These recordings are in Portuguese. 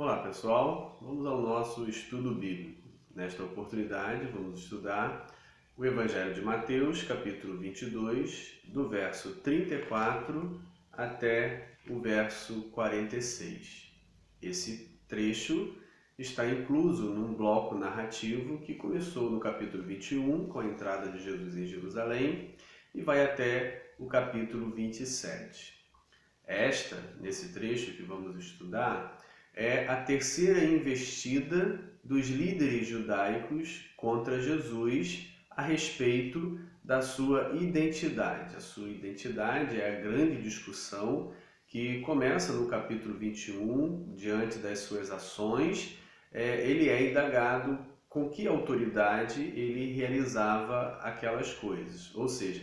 Olá pessoal, vamos ao nosso estudo bíblico. Nesta oportunidade vamos estudar o Evangelho de Mateus, capítulo 22, do verso 34 até o verso 46. Esse trecho está incluso num bloco narrativo que começou no capítulo 21, com a entrada de Jesus em Jerusalém, e vai até o capítulo 27. Nesse trecho que vamos estudar, é a terceira investida dos líderes judaicos contra Jesus a respeito da sua identidade. A sua identidade é a grande discussão que começa no capítulo 21, diante das suas ações. Ele é indagado com que autoridade ele realizava aquelas coisas. Ou seja,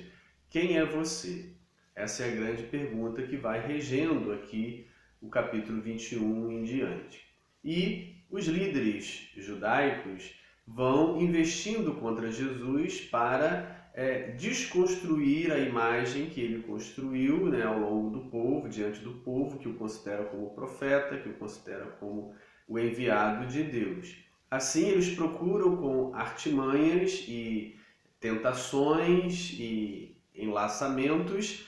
quem é você? Essa é a grande pergunta que vai regendo aqui o capítulo 21 em diante. E os líderes judaicos vão investindo contra Jesus para desconstruir a imagem que ele construiu, ao longo do povo, diante do povo, que o considera como profeta, que o considera como o enviado de Deus. Assim, eles procuram com artimanhas e tentações e enlaçamentos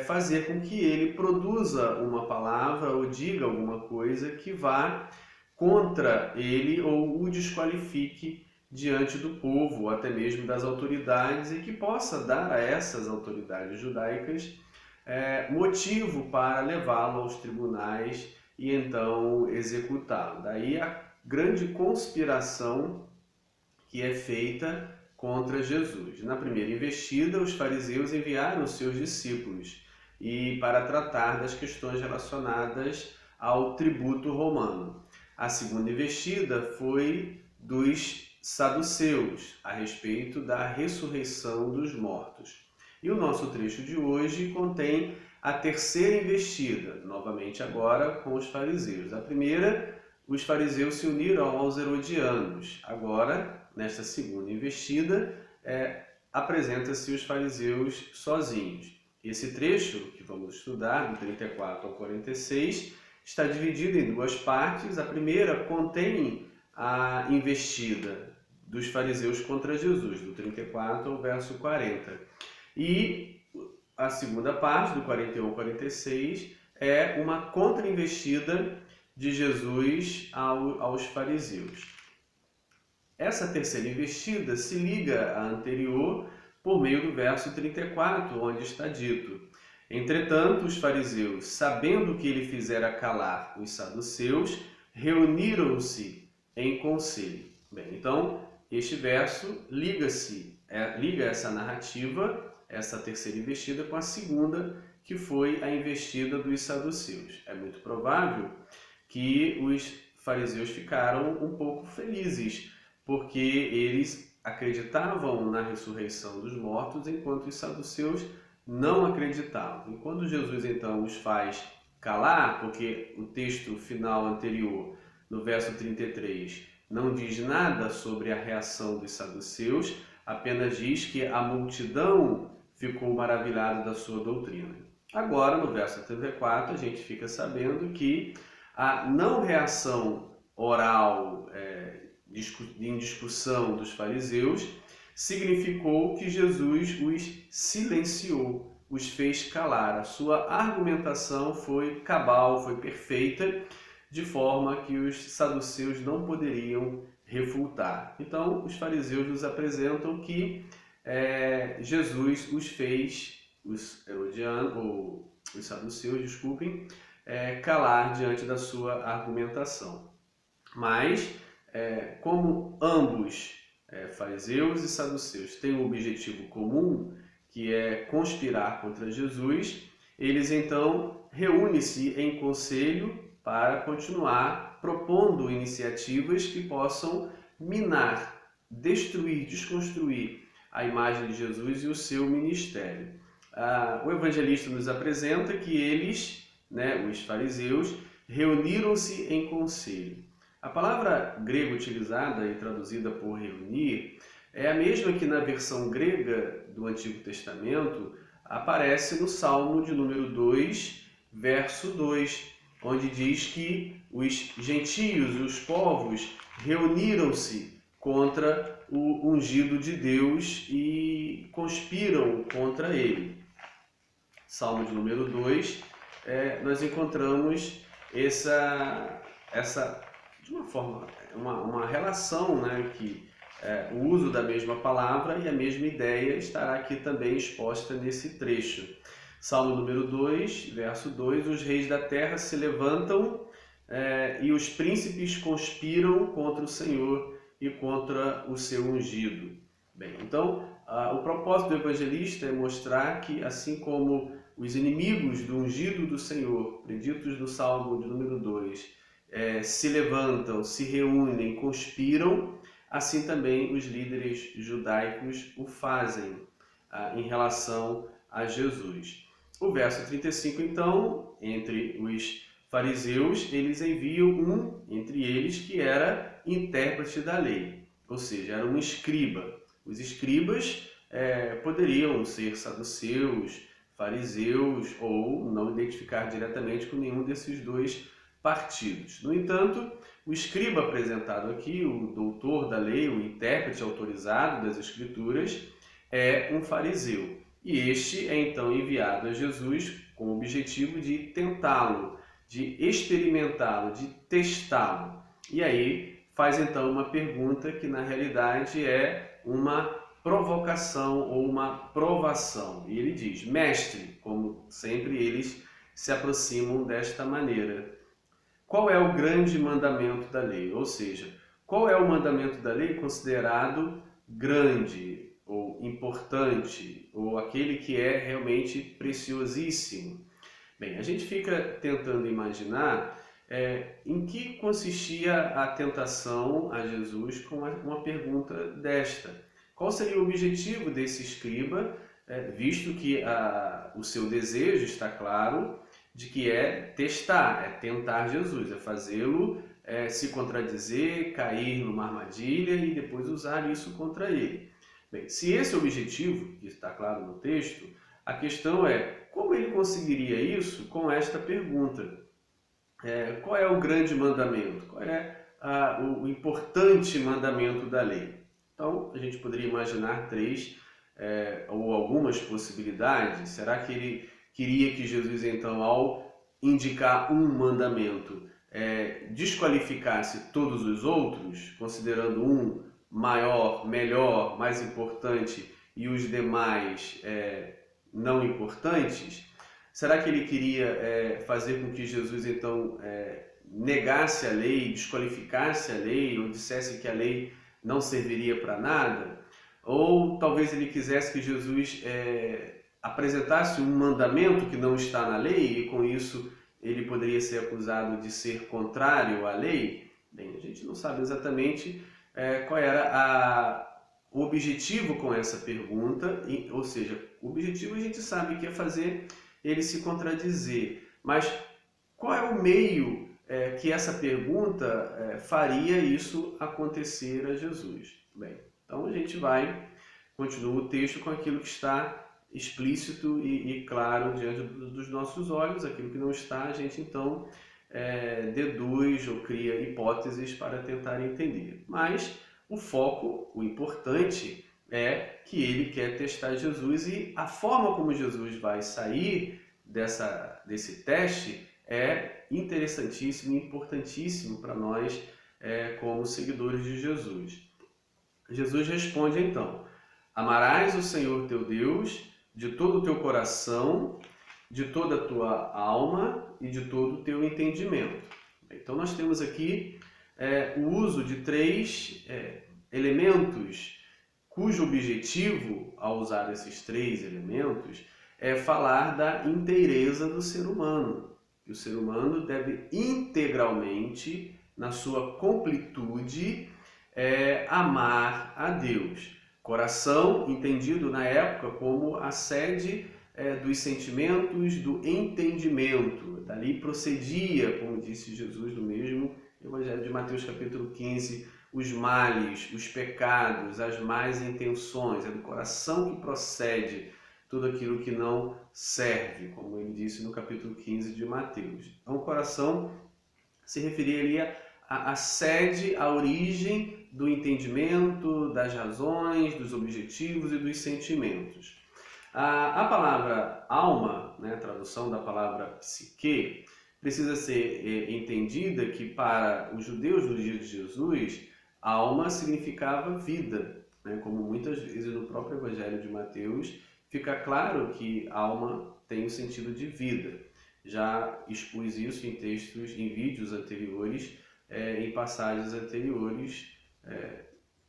fazer com que ele produza uma palavra ou diga alguma coisa que vá contra ele ou o desqualifique diante do povo, ou até mesmo das autoridades, e que possa dar a essas autoridades judaicas motivo para levá-lo aos tribunais e então executá-lo. Daí a grande conspiração que é feita contra Jesus. Na primeira investida, os fariseus enviaram seus discípulos para tratar das questões relacionadas ao tributo romano. A segunda investida foi dos saduceus, a respeito da ressurreição dos mortos. E o nosso trecho de hoje contém a terceira investida, novamente agora com os fariseus. A primeira, os fariseus se uniram aos herodianos. Agora, nesta segunda investida, apresenta-se os fariseus sozinhos. Esse trecho que vamos estudar, do 34 ao 46, está dividido em duas partes. A primeira contém a investida dos fariseus contra Jesus, do 34 ao verso 40. E a segunda parte, do 41 ao 46, é uma contra-investida de Jesus aos fariseus. Essa terceira investida se liga à anterior por meio do verso 34, onde está dito: Entretanto, os fariseus, sabendo que ele fizera calar os saduceus, reuniram-se em conselho. Bem, então, este verso liga essa narrativa, essa terceira investida, com a segunda, que foi a investida dos saduceus. É muito provável que os fariseus ficaram um pouco felizes, porque eles acreditavam na ressurreição dos mortos, enquanto os saduceus não acreditavam. E quando Jesus então os faz calar, porque o texto final anterior, no verso 33, não diz nada sobre a reação dos saduceus, apenas diz que a multidão ficou maravilhada da sua doutrina. Agora, no verso 34, a gente fica sabendo que a não reação oral em discussão dos fariseus significou que Jesus os silenciou, os fez calar. A sua argumentação foi cabal, foi perfeita, de forma que os saduceus não poderiam refutar. Então, os fariseus nos apresentam que Jesus os fez, os saduceus, calar diante da sua argumentação. Mas, como ambos, fariseus e saduceus, têm um objetivo comum, que é conspirar contra Jesus, eles então reúnem-se em conselho para continuar propondo iniciativas que possam minar, destruir, desconstruir a imagem de Jesus e o seu ministério. O evangelista nos apresenta que eles, os fariseus, reuniram-se em conselho. A palavra grega utilizada e traduzida por reunir é a mesma que na versão grega do Antigo Testamento aparece no Salmo de número 2, verso 2, onde diz que os gentios, os povos, reuniram-se contra o ungido de Deus e conspiram contra ele. Salmo de número 2, nós encontramos essa de uma forma, uma relação, né, que o uso da mesma palavra e a mesma ideia estará aqui também exposta nesse trecho. Salmo número 2, verso 2, os reis da terra se levantam e os príncipes conspiram contra o Senhor e contra o seu ungido. Bem, então, o propósito do evangelista é mostrar que, assim como os inimigos do ungido do Senhor, preditos no Salmo de número 2, se levantam, se reúnem, conspiram, assim também os líderes judaicos o fazem em relação a Jesus. O verso 35, então, entre os fariseus, eles enviam um entre eles que era intérprete da lei, ou seja, era um escriba. Os escribas poderiam ser saduceus, fariseus ou não identificar diretamente com nenhum desses dois partidos. No entanto, o escriba apresentado aqui, o doutor da lei, o intérprete autorizado das Escrituras, é um fariseu. E este é então enviado a Jesus com o objetivo de tentá-lo, de experimentá-lo, de testá-lo. E aí faz então uma pergunta que na realidade é uma provocação ou uma provação. E ele diz: mestre, como sempre eles se aproximam desta maneira, qual é o grande mandamento da lei? Ou seja, qual é o mandamento da lei considerado grande ou importante, ou aquele que é realmente preciosíssimo? Bem, a gente fica tentando imaginar em que consistia a tentação a Jesus com uma pergunta desta. Qual seria o objetivo desse escriba, visto que o seu desejo está claro de que é testar, é tentar Jesus, é fazê-lo se contradizer, cair numa armadilha e depois usar isso contra ele. Bem, se esse é o objetivo, que está claro no texto, a questão é como ele conseguiria isso com esta pergunta. Qual é o grande mandamento? Qual é o importante mandamento da lei? Então, a gente poderia imaginar três ou algumas possibilidades. Será que ele queria que Jesus, então, ao indicar um mandamento, desqualificasse todos os outros, considerando um maior, melhor, mais importante e os demais não importantes? Será que ele queria fazer com que Jesus, então, negasse a lei, desqualificasse a lei, ou dissesse que a lei não serviria para nada? Ou talvez ele quisesse que Jesus apresentasse um mandamento que não está na lei e com isso ele poderia ser acusado de ser contrário à lei? Bem, a gente não sabe exatamente qual era o objetivo com essa pergunta, ou seja, o objetivo a gente sabe que é fazer ele se contradizer, mas qual é o meio que essa pergunta faria isso acontecer a Jesus? Bem, então a gente continua o texto com aquilo que está explícito e claro diante dos nossos olhos. Aquilo que não está, a gente então deduz ou cria hipóteses para tentar entender. Mas o foco, o importante, é que ele quer testar Jesus, e a forma como Jesus vai sair desse teste é interessantíssimo e importantíssimo para nós como seguidores de Jesus. Jesus responde então: amarás o Senhor teu Deus de todo o teu coração, de toda a tua alma e de todo o teu entendimento. Então nós temos aqui o uso de três elementos, cujo objetivo, ao usar esses três elementos, é falar da inteireza do ser humano. Que o ser humano deve integralmente, na sua completude, amar a Deus. Coração, entendido na época como a sede dos sentimentos, do entendimento. Dali procedia, como disse Jesus no mesmo Evangelho de Mateus capítulo 15, os males, os pecados, as más intenções. É do coração que procede tudo aquilo que não serve, como ele disse no capítulo 15 de Mateus. Então, o coração se referiria à sede, à origem do entendimento, das razões, dos objetivos e dos sentimentos. A palavra alma, né, a tradução da palavra psique, precisa ser entendida que para os judeus dos dias de Jesus, alma significava vida, né, como muitas vezes no próprio Evangelho de Mateus fica claro que alma tem o sentido de vida. Já expus isso em textos, em vídeos anteriores, em passagens anteriores,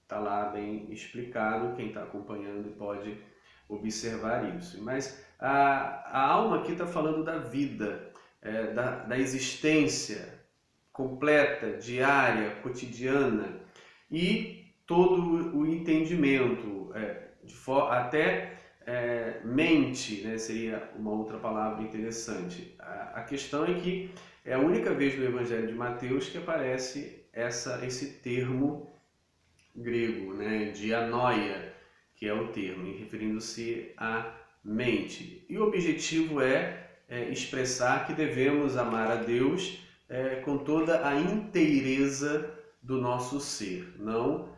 está lá bem explicado, quem está acompanhando pode observar isso. Mas a alma aqui está falando da vida, da existência completa, diária, cotidiana e todo o entendimento, até mente, né, seria uma outra palavra interessante. A questão é que é a única vez no Evangelho de Mateus que aparece esse termo grego, né, dianoia, que é o termo, referindo-se à mente. E o objetivo é expressar que devemos amar a Deus com toda a inteireza do nosso ser, não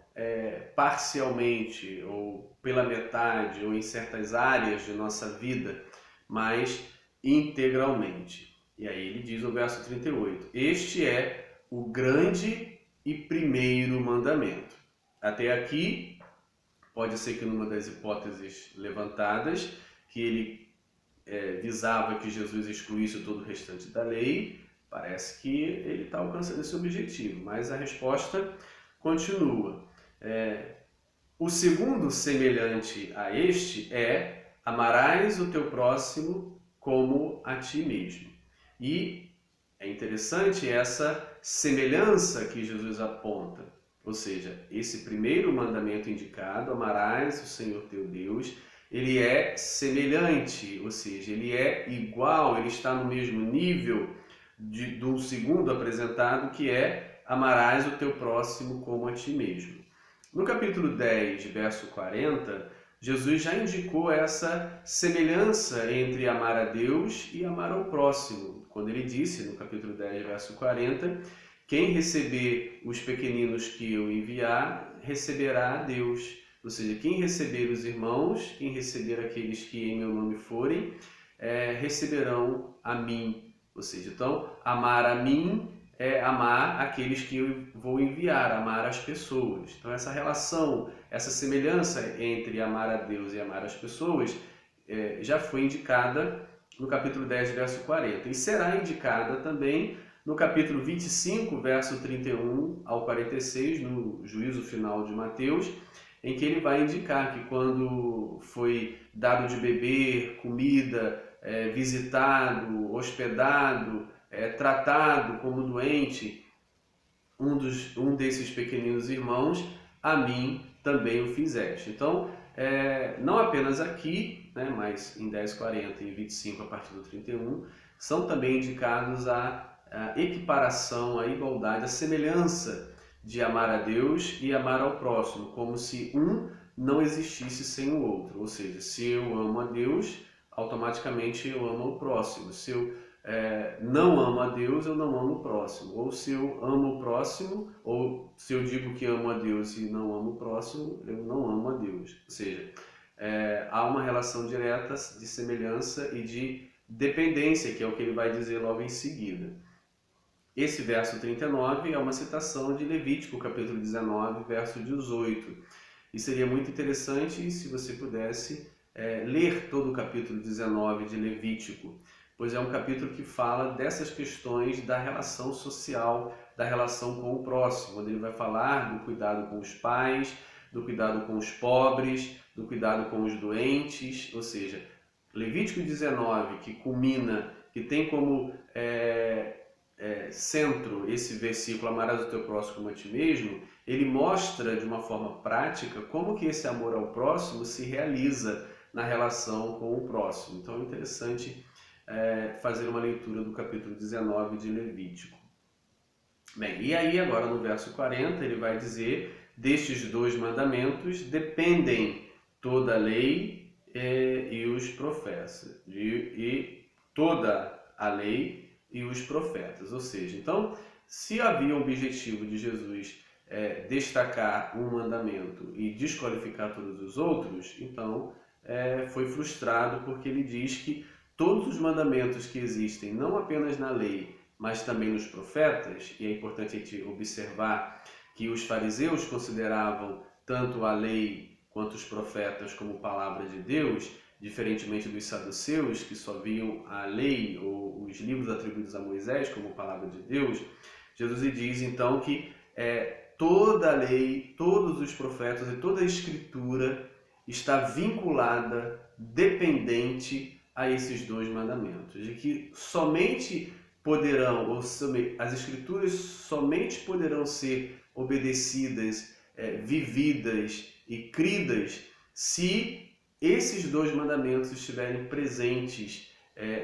parcialmente ou pela metade ou em certas áreas de nossa vida, mas integralmente. E aí ele diz no verso 38, este é o grande e primeiro mandamento. Até aqui, pode ser que numa das hipóteses levantadas, que ele visava que Jesus excluísse todo o restante da lei, parece que ele está alcançando esse objetivo, mas a resposta continua. O segundo semelhante a este é: amarás o teu próximo como a ti mesmo. E é interessante essa semelhança que Jesus aponta, ou seja, esse primeiro mandamento indicado, amarás o Senhor teu Deus, ele é semelhante, ou seja, ele é igual, ele está no mesmo nível do segundo apresentado, que é amarás o teu próximo como a ti mesmo. No capítulo 10, verso 40, Jesus já indicou essa semelhança entre amar a Deus e amar ao próximo, quando ele disse, no capítulo 10, verso 40, quem receber os pequeninos que eu enviar, receberá a Deus. Ou seja, quem receber os irmãos, quem receber aqueles que em meu nome forem, receberão a mim. Ou seja, então, amar a mim é amar aqueles que eu vou enviar, amar as pessoas. Então, essa relação, essa semelhança entre amar a Deus e amar as pessoas já foi indicada no capítulo 10, verso 40. E será indicada também no capítulo 25, verso 31 ao 46, no juízo final de Mateus, em que ele vai indicar que quando foi dado de beber, comida, visitado, hospedado, tratado como doente, um desses pequeninos irmãos, a mim também o fizeste. Então, não apenas aqui, né, mas em 10, 40 e 25 a partir do 31, são também indicados a equiparação, a igualdade, a semelhança de amar a Deus e amar ao próximo, como se um não existisse sem o outro. Ou seja, se eu amo a Deus, automaticamente eu amo o próximo. Se eu não amo a Deus, eu não amo o próximo. Ou se eu amo o próximo, ou se eu digo que amo a Deus e não amo o próximo, eu não amo a Deus. Ou seja, há uma relação direta de semelhança e de dependência, que é o que ele vai dizer logo em seguida. Esse verso 39 é uma citação de Levítico, capítulo 19, verso 18. E seria muito interessante se você pudesse ler todo o capítulo 19 de Levítico, pois é um capítulo que fala dessas questões da relação social, da relação com o próximo, onde ele vai falar do cuidado com os pais, do cuidado com os pobres, do cuidado com os doentes, ou seja, Levítico 19, que culmina, que tem como centro esse versículo, amarás o teu próximo como a ti mesmo, ele mostra de uma forma prática como que esse amor ao próximo se realiza na relação com o próximo. Então é interessante fazer uma leitura do capítulo 19 de Levítico. Bem, e aí agora no verso 40 ele vai dizer, destes dois mandamentos dependem toda a lei e os profetas, e toda a lei e os profetas. Ou seja, então, se havia o objetivo de Jesus destacar um mandamento e desqualificar todos os outros, então foi frustrado, porque ele diz que todos os mandamentos que existem, não apenas na lei, mas também nos profetas, e é importante a gente observar que os fariseus consideravam tanto a lei quanto os profetas como palavra de Deus, diferentemente dos saduceus, que só viam a lei ou os livros atribuídos a Moisés como palavra de Deus. Jesus diz então que toda a lei, todos os profetas e toda a escritura está vinculada, dependente a esses dois mandamentos, de que somente poderão, ou as escrituras somente poderão ser obedecidas, vividas e cridas se esses dois mandamentos estiverem presentes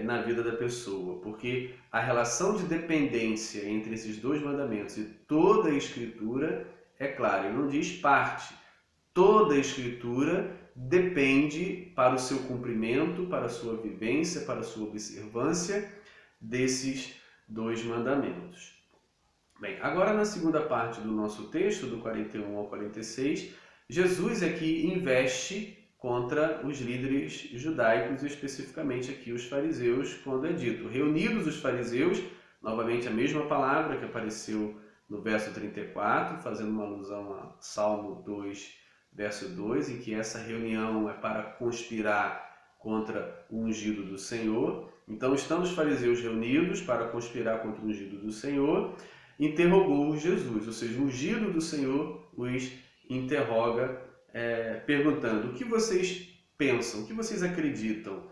na vida da pessoa, porque a relação de dependência entre esses dois mandamentos e toda a escritura é clara, ele não diz parte. Toda a escritura depende para o seu cumprimento, para a sua vivência, para a sua observância desses dois mandamentos. Bem, agora na segunda parte do nosso texto, do 41 ao 46, Jesus aqui investe contra os líderes judaicos, especificamente aqui os fariseus, quando é dito: reunidos os fariseus, novamente a mesma palavra que apareceu no verso 34, fazendo uma alusão a Salmo 2, verso 2, em que essa reunião é para conspirar contra o ungido do Senhor. Então estão os fariseus reunidos para conspirar contra o ungido do Senhor. Interrogou Jesus, ou seja, o ungido do Senhor os interroga, perguntando: o que vocês pensam, o que vocês acreditam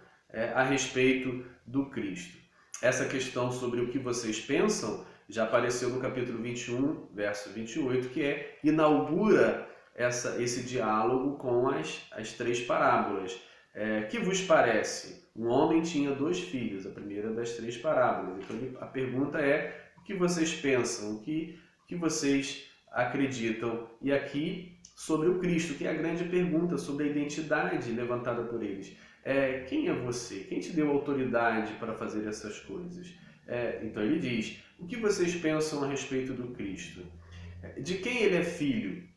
a respeito do Cristo? Essa questão sobre o que vocês pensam já apareceu no capítulo 21, verso 28, que inaugura esse diálogo com as três parábolas. Que vos parece? Um homem tinha 2 filhos, a primeira das 3 parábolas. Então a pergunta é: o que vocês pensam? O que vocês acreditam? E aqui sobre o Cristo, que é a grande pergunta sobre a identidade levantada por eles. Quem é você? Quem te deu autoridade para fazer essas coisas? Então ele diz: o que vocês pensam a respeito do Cristo? De quem ele é filho?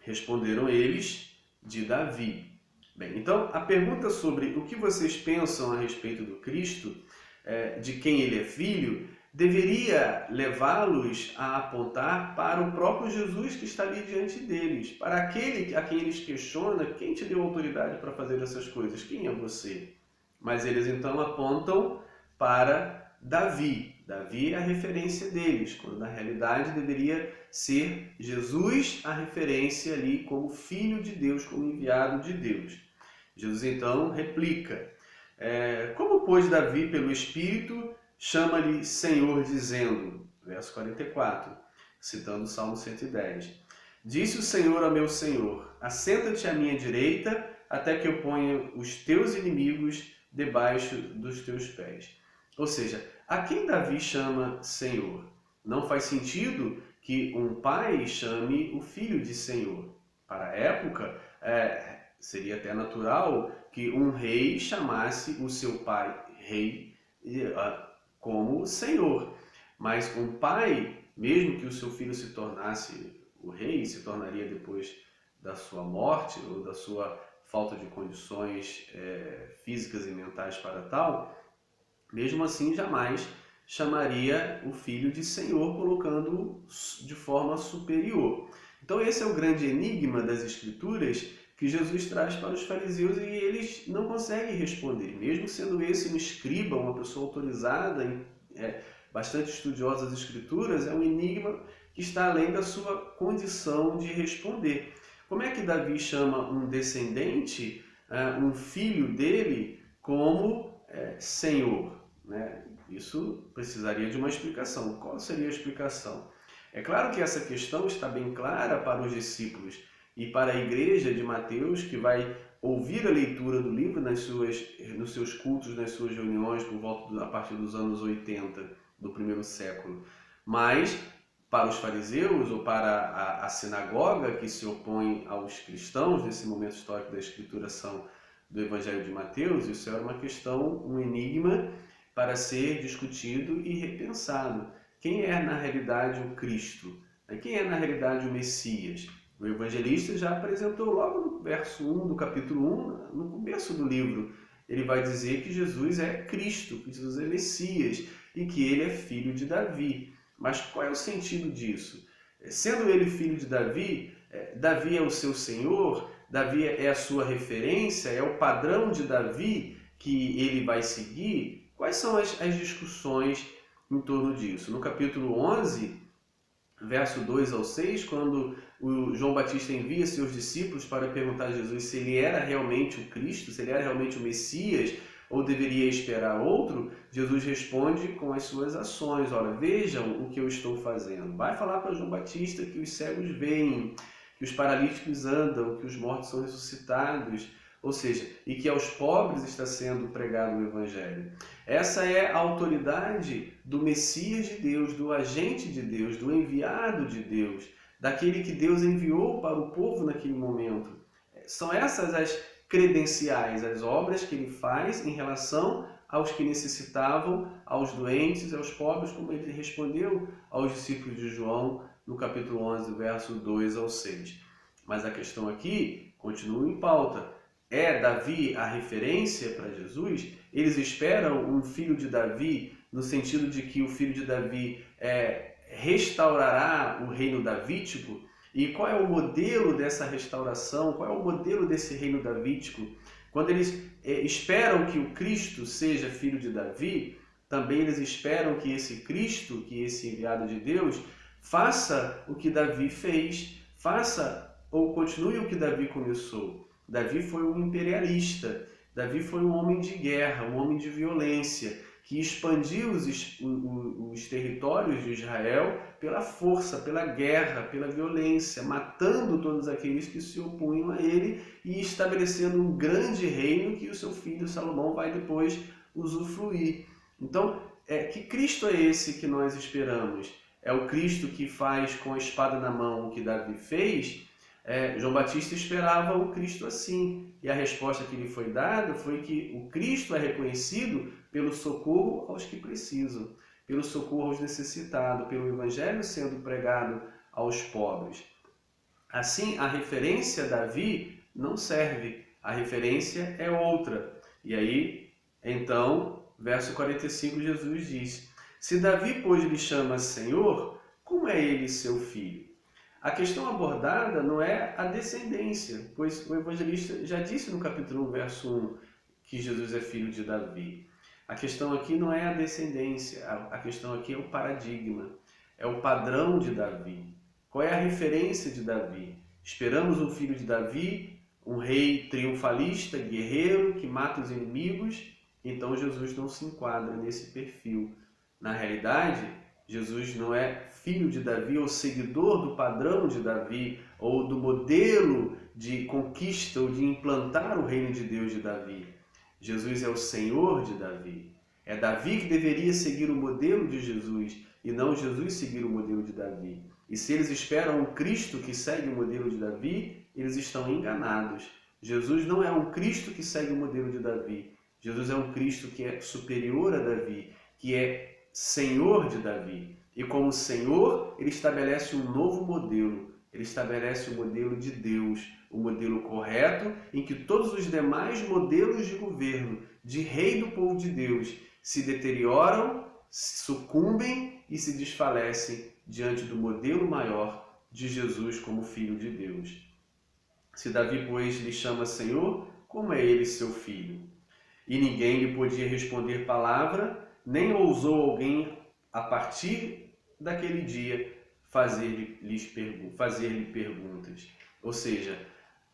Responderam eles: de Davi. Bem, então a pergunta sobre o que vocês pensam a respeito do Cristo, de quem ele é filho, deveria levá-los a apontar para o próprio Jesus que está ali diante deles, para aquele a quem eles questionam: quem te deu autoridade para fazer essas coisas? Quem é você? Mas eles então apontam para Davi. Davi é a referência deles, quando na realidade deveria ser Jesus a referência ali como filho de Deus, como enviado de Deus. Jesus então replica: como pois Davi pelo Espírito chama-lhe Senhor, dizendo, verso 44, citando o Salmo 110, disse o Senhor ao meu Senhor: assenta-te à minha direita, até que eu ponha os teus inimigos debaixo dos teus pés. Ou seja, a quem Davi chama Senhor? Não faz sentido que um pai chame o filho de Senhor. Para a época, seria até natural que um rei chamasse o seu pai rei como Senhor. Mas um pai, mesmo que o seu filho se tornasse o rei, se tornaria depois da sua morte ou da sua falta de condições físicas e mentais para tal, mesmo assim jamais chamaria o filho de Senhor, colocando-o de forma superior. Então esse é o grande enigma das Escrituras que Jesus traz para os fariseus, e eles não conseguem responder. Mesmo sendo esse um escriba, uma pessoa autorizada, bastante estudiosa das Escrituras, é um enigma que está além da sua condição de responder. Como é que Davi chama um descendente, um filho dele, como Senhor? Isso precisaria de uma explicação. Qual seria a explicação? É claro que essa questão está bem clara para os discípulos e para a igreja de Mateus, que vai ouvir a leitura do livro nos seus cultos, nas suas reuniões, a partir dos anos 80 do primeiro século. Mas para os fariseus ou para a sinagoga que se opõe aos cristãos, nesse momento histórico da Escritura, são do Evangelho de Mateus, isso era uma questão, um enigma para ser discutido e repensado. Quem é na realidade o Cristo? Quem é na realidade o Messias? O evangelista já apresentou logo no verso 1 do capítulo 1, no começo do livro. Ele vai dizer que Jesus é Cristo, que Jesus é Messias e que ele é filho de Davi. Mas qual é o sentido disso? Sendo ele filho de Davi, Davi é o seu Senhor, Davi é a sua referência, é o padrão de Davi que ele vai seguir. Quais são as discussões em torno disso? No capítulo 11, verso 2 ao 6, quando o João Batista envia seus discípulos para perguntar a Jesus se ele era realmente o Cristo, se ele era realmente o Messias, ou deveria esperar outro, Jesus responde com as suas ações. Olha, vejam o que eu estou fazendo. Vai falar para João Batista que os cegos veem, que os paralíticos andam, que os mortos são ressuscitados, ou seja, e que aos pobres está sendo pregado o Evangelho. Essa é a autoridade do Messias de Deus, do agente de Deus, do enviado de Deus, daquele que Deus enviou para o povo naquele momento. São essas as credenciais, as obras que ele faz em relação aos que necessitavam, aos doentes, aos pobres, como ele respondeu aos discípulos de João no capítulo 11, verso 2 ao 6. Mas a questão aqui continua em pauta. É Davi a referência para Jesus? Eles esperam um filho de Davi, no sentido de que o filho de Davi restaurará o reino davídico? E qual é o modelo dessa restauração? Qual é o modelo desse reino davídico? Quando eles esperam que o Cristo seja filho de Davi, também eles esperam que esse Cristo, que esse enviado de Deus, faça o que Davi fez, faça ou continue o que Davi começou. Davi foi um imperialista, Davi foi um homem de guerra, um homem de violência, que expandiu os territórios de Israel pela força, pela guerra, pela violência, matando todos aqueles que se opunham a ele e estabelecendo um grande reino que o seu filho Salomão vai depois usufruir. Então, que Cristo é esse que nós esperamos? É o Cristo que faz com a espada na mão o que Davi fez? João Batista esperava o Cristo assim, e a resposta que lhe foi dada foi que o Cristo é reconhecido pelo socorro aos que precisam, pelo socorro aos necessitados, pelo Evangelho sendo pregado aos pobres. Assim, a referência a Davi não serve, a referência é outra. E aí, então, verso 45, Jesus diz: se Davi, pois, lhe chama Senhor, como é ele seu filho? A questão abordada não é a descendência, pois o evangelista já disse no capítulo 1, verso 1, que Jesus é filho de Davi. A questão aqui não é a descendência, a questão aqui é o paradigma, é o padrão de Davi. Qual é a referência de Davi? Esperamos um filho de Davi, um rei triunfalista, guerreiro, que mata os inimigos, então Jesus não se enquadra nesse perfil. Na realidade, Jesus não é filho de Davi ou seguidor do padrão de Davi ou do modelo de conquista ou de implantar o reino de Deus de Davi. Jesus é o Senhor de Davi. É Davi que deveria seguir o modelo de Jesus e não Jesus seguir o modelo de Davi. E se eles esperam um Cristo que segue o modelo de Davi, eles estão enganados. Jesus não é um Cristo que segue o modelo de Davi. Jesus é um Cristo que é superior a Davi, que é Senhor de Davi. E como Senhor, ele estabelece um novo modelo. Ele estabelece o modelo de Deus, o modelo correto, em que todos os demais modelos de governo, de rei do povo de Deus, se deterioram, sucumbem e se desfalecem diante do modelo maior de Jesus como Filho de Deus. Se Davi, pois, lhe chama Senhor, como é ele seu filho? E ninguém lhe podia responder palavra, nem ousou alguém, a partir daquele dia, fazer-lhe perguntas. Ou seja,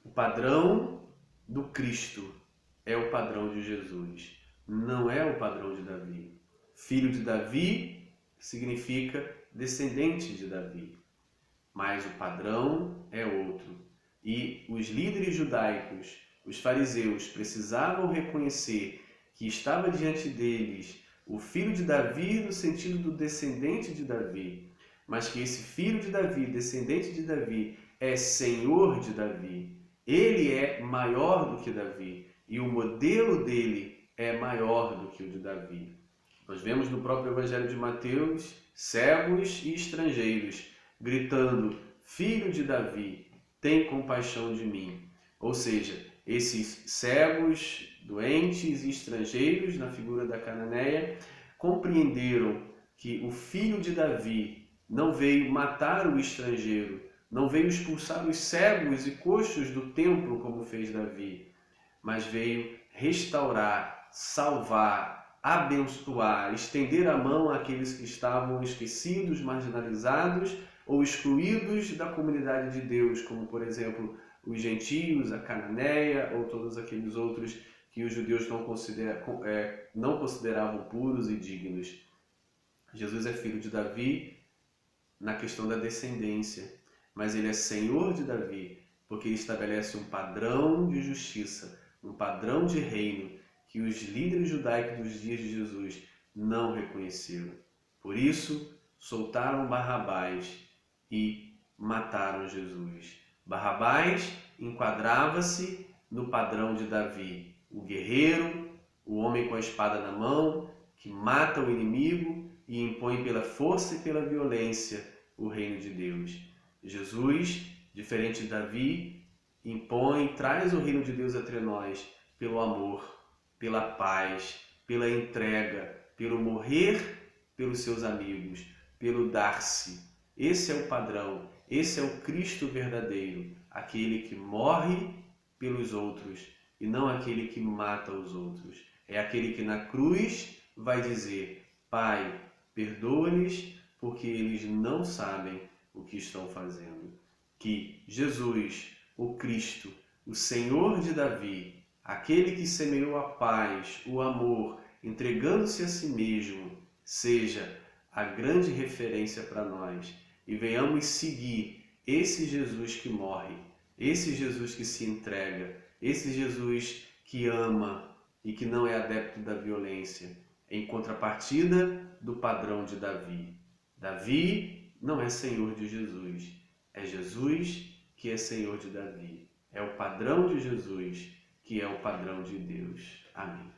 o padrão do Cristo é o padrão de Jesus, não é o padrão de Davi. Filho de Davi significa descendente de Davi, mas o padrão é outro. E os líderes judaicos, os fariseus, precisavam reconhecer que estava diante deles o filho de Davi no sentido do descendente de Davi, mas que esse filho de Davi, descendente de Davi, é Senhor de Davi. Ele é maior do que Davi. e o modelo dele é maior do que o de Davi. Nós vemos no próprio Evangelho de Mateus cegos e estrangeiros gritando: Filho de Davi, tem compaixão de mim. Ou seja, esses cegos, doentes e estrangeiros, na figura da cananeia, compreenderam que o filho de Davi não veio matar o estrangeiro, não veio expulsar os cegos e coxos do templo como fez Davi, mas veio restaurar, salvar, abençoar, estender a mão àqueles que estavam esquecidos, marginalizados ou excluídos da comunidade de Deus, como por exemplo os gentios, a cananeia ou todos aqueles outros que os judeus não consideravam puros e dignos. Jesus é filho de Davi na questão da descendência, mas ele é Senhor de Davi, porque ele estabelece um padrão de justiça, um padrão de reino que os líderes judaicos dos dias de Jesus não reconheceram. Por isso, soltaram Barrabás e mataram Jesus. Barrabás enquadrava-se no padrão de Davi, o guerreiro, o homem com a espada na mão, que mata o inimigo e impõe pela força e pela violência o reino de Deus. Jesus, diferente de Davi, impõe, traz o reino de Deus entre nós pelo amor, pela paz, pela entrega, pelo morrer pelos seus amigos, pelo dar-se. Esse é o padrão, esse é o Cristo verdadeiro, aquele que morre pelos outros e não aquele que mata os outros. É aquele que na cruz vai dizer: Pai, perdoa-lhes porque eles não sabem o que estão fazendo. Que Jesus, o Cristo, o Senhor de Davi, aquele que semeou a paz, o amor, entregando-se a si mesmo, seja a grande referência para nós e venhamos seguir esse Jesus que morre, esse Jesus que se entrega, esse Jesus que ama e que não é adepto da violência, em contrapartida do padrão de Davi. Davi não é Senhor de Jesus, é Jesus que é Senhor de Davi. É o padrão de Jesus que é o padrão de Deus. Amém.